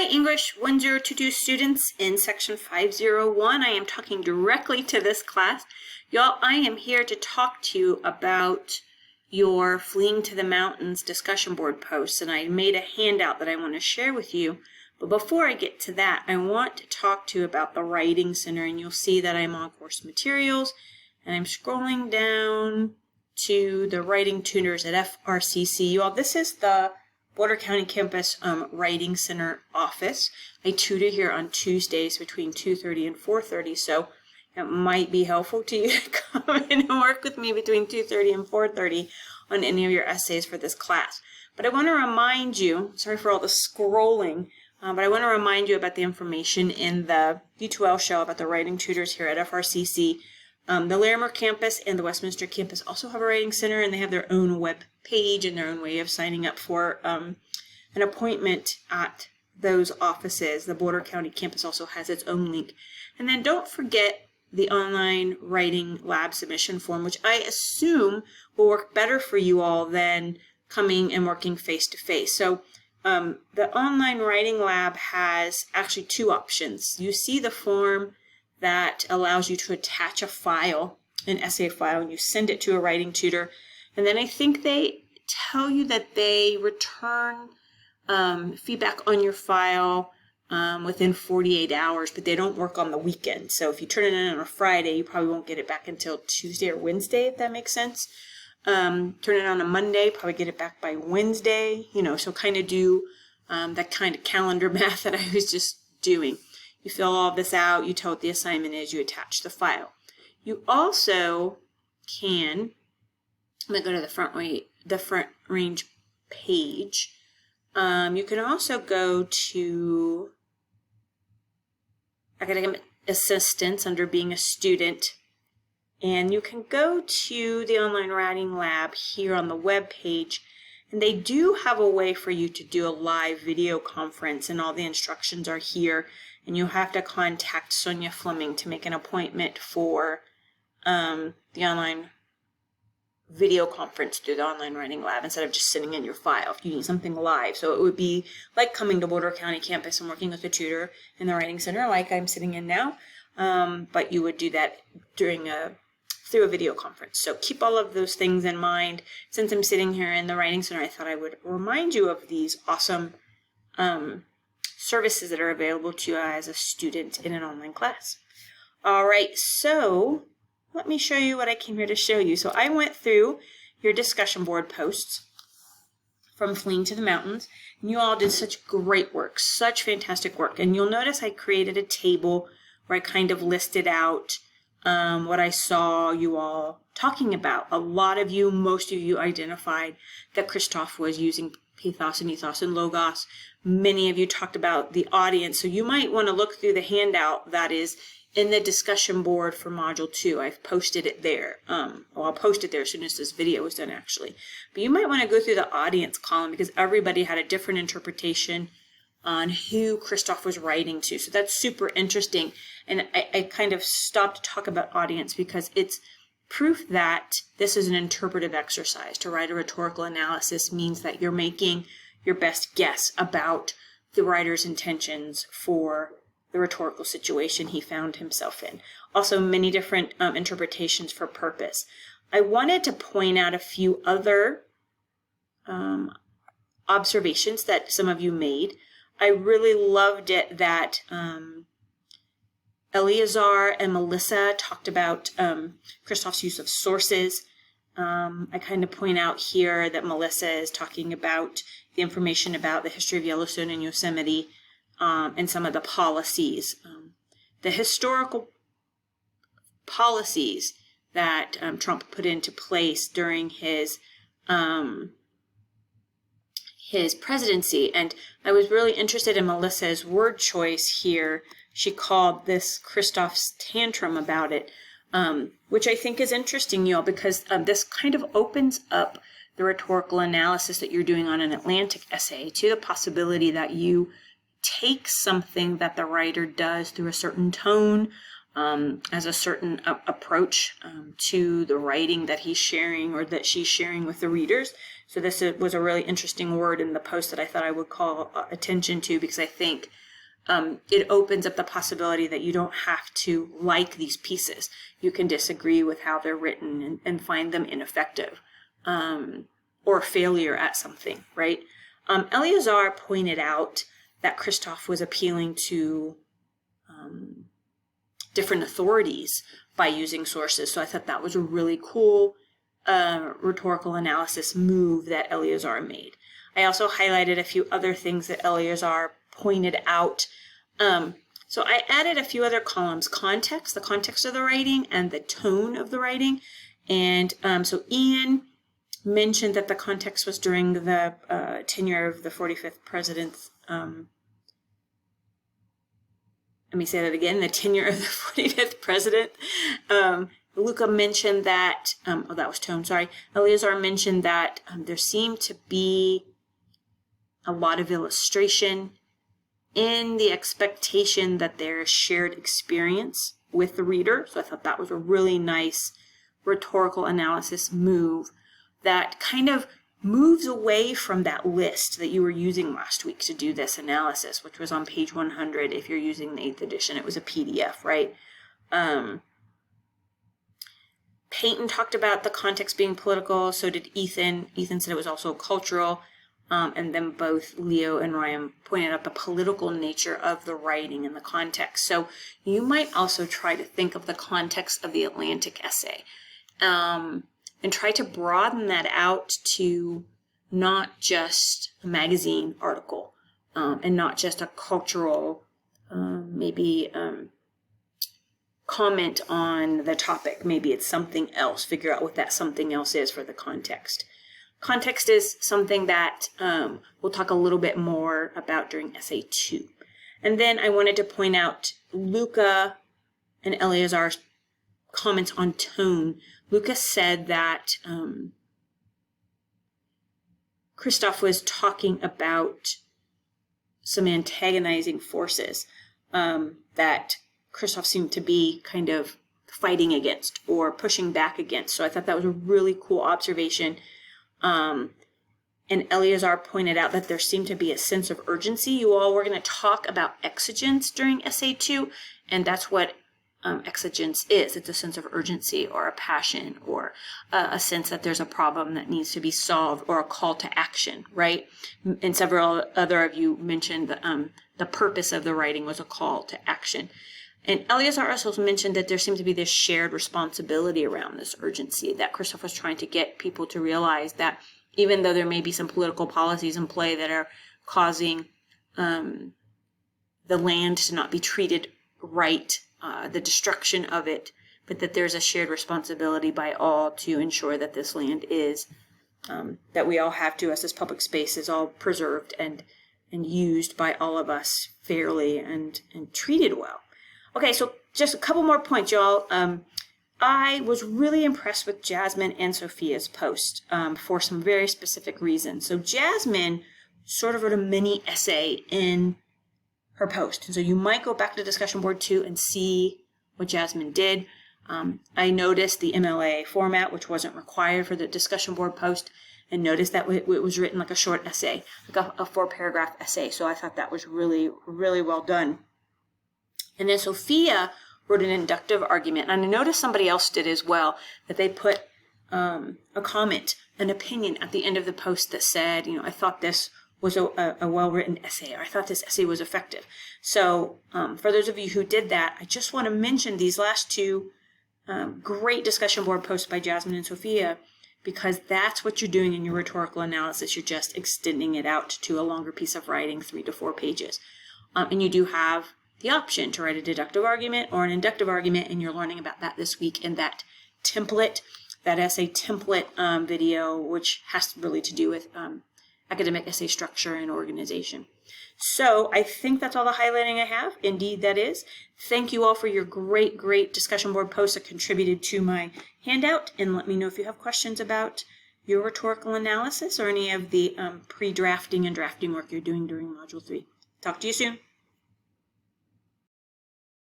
Hi, English 1022 students in section 501. I am talking directly to this class. Y'all, I am here to talk to you about your Fleeing to the Mountains discussion board posts, and I made a handout that I want to share with you. But before I get to that, I want to talk to you about the Writing Center, and you'll see that I'm on course materials, and I'm scrolling down to the Writing Tutors at FRCC. You all, this is the Boulder County Campus Writing Center office. I tutor here on Tuesdays between 2:30 and 4:30, so it might be helpful to you to come in and work with me between 2:30 and 4:30 on any of your essays for this class. But I want to remind you, sorry for all the scrolling, but I want to remind you about the information in the D2L show about the writing tutors here at FRCC. The Larimer campus and the Westminster campus also have a writing center, and they have their own web page and their own way of signing up for an appointment at those offices. The Boulder County campus also has its own link. And then don't forget the online writing lab submission form, which I assume will work better for you all than coming and working face-to-face. So the online writing lab has actually two options. You see the form that allows you to attach a file, an essay file, and you send it to a writing tutor. And then I think they tell you that they return feedback on your file within 48 hours, but they don't work on the weekend. So if you turn it in on a Friday, you probably won't get it back until Tuesday or Wednesday, if that makes sense. Turn it on a Monday, probably get it back by Wednesday, so kind of do that kind of calendar math that I was just doing. You fill all of this out, you tell what the assignment is, you attach the file. You also can, I'm going to go to the front range page. You can also go to academic assistance under being a student, and you can go to the online writing lab here on the web page, and they do have a way for you to do a live video conference, and all the instructions are here, and you'll have to contact Sonia Fleming to make an appointment for the online video conference through the online writing lab instead of just sitting in your file if you need something live. So it would be like coming to Boulder County campus and working with a tutor in the writing center like I'm sitting in now, but you would do that through a video conference. So keep all of those things in mind. Since I'm sitting here in the writing center, I thought I would remind you of these awesome services that are available to you as a student in an online class. All right, so let me show you what I came here to show you. So I went through your discussion board posts from Fleeing to the Mountains, and you all did such great work, such fantastic work. And you'll notice I created a table where I kind of listed out what I saw you all talking about. A lot of you, most of you identified that Christoph was using pathos and ethos and logos. Many of you talked about the audience. So you might want to look through the handout that is in the discussion board for Module 2. I've posted it there. I'll post it there as soon as this video is done, actually. But you might want to go through the audience column because everybody had a different interpretation on who Christoph was writing to. So that's super interesting. And I kind of stopped to talk about audience because it's proof that this is an interpretive exercise. To write a rhetorical analysis means that you're making your best guess about the writer's intentions for the rhetorical situation he found himself in. Also, many different interpretations for purpose. I wanted to point out a few other observations that some of you made. I really loved it that Eleazar and Melissa talked about Christoph's use of sources. I kind of point out here that Melissa is talking about the information about the history of Yellowstone and Yosemite and some of the policies. The historical policies that Trump put into place during his presidency. And I was really interested in Melissa's word choice here. She called this Christoph's tantrum about it, which I think is interesting, y'all, because this kind of opens up the rhetorical analysis that you're doing on an Atlantic essay to the possibility that you take something that the writer does through a certain tone, as a certain approach to the writing that he's sharing or that she's sharing with the readers. So this was a really interesting word in the post that I thought I would call attention to, because I think it opens up the possibility that you don't have to like these pieces. You can disagree with how they're written and find them ineffective or failure at something, right? Eleazar pointed out that Christoph was appealing to different authorities by using sources. So I thought that was a really cool rhetorical analysis move that Eleazar made. I also highlighted a few other things that Eleazar pointed out. So I added a few other columns: context, the context of the writing, and the tone of the writing. And so Ian mentioned that the context was during the tenure of the 45th president. Let me say that again, the tenure of the 45th president. Luca mentioned that, that was tone, sorry. Eleazar mentioned that there seemed to be a lot of illustration in the expectation that there's shared experience with the reader. So I thought that was a really nice rhetorical analysis move that kind of moves away from that list that you were using last week to do this analysis, which was on page 100 if you're using the 8th edition. It was a PDF, right? Peyton talked about the context being political, so did Ethan. Ethan said it was also cultural. And then both Leo and Ryan pointed out the political nature of the writing and the context. So you might also try to think of the context of the Atlantic essay and try to broaden that out to not just a magazine article and not just a cultural, comment on the topic. Maybe it's something else. Figure out what that something else is for the context. Context is something that we'll talk a little bit more about during essay 2. And then I wanted to point out Luca and Eleazar's comments on tone. Luca said that Christoph was talking about some antagonizing forces that Christoph seemed to be kind of fighting against or pushing back against. So I thought that was a really cool observation. And Eleazar pointed out that there seemed to be a sense of urgency. You all were going to talk about exigence during essay 2, and that's what exigence is. It's a sense of urgency or a passion or a sense that there's a problem that needs to be solved or a call to action, right? And several other of you mentioned the purpose of the writing was a call to action. And Eleazar also mentioned that there seemed to be this shared responsibility around this urgency, that Christoph was trying to get people to realize that even though there may be some political policies in play that are causing the land to not be treated right, the destruction of it, but that there's a shared responsibility by all to ensure that this land is, that we all have to, as this public space is all preserved and used by all of us fairly and treated well. Okay, so just a couple more points, y'all. I was really impressed with Jasmine and Sophia's post for some very specific reasons. So Jasmine sort of wrote a mini essay in her post. And so you might go back to discussion board 2 and see what Jasmine did. I noticed the MLA format, which wasn't required for the discussion board post, and noticed that it was written like a short essay, like a 4-paragraph essay. So I thought that was really, really well done. And then Sophia wrote an inductive argument. And I noticed somebody else did as well, that they put a comment, an opinion at the end of the post that said, I thought this was a well-written essay, or I thought this essay was effective. So for those of you who did that, I just want to mention these last 2 great discussion board posts by Jasmine and Sophia, because that's what you're doing in your rhetorical analysis. You're just extending it out to a longer piece of writing, 3 to 4 pages. And you do have the option to write a deductive argument or an inductive argument, and you're learning about that this week in that template, that essay template video, which has really to do with academic essay structure and organization. So I think that's all the highlighting I have. Indeed, that is. Thank you all for your great, great discussion board posts that contributed to my handout, and let me know if you have questions about your rhetorical analysis or any of the pre-drafting and drafting work you're doing during Module 3. Talk to you soon.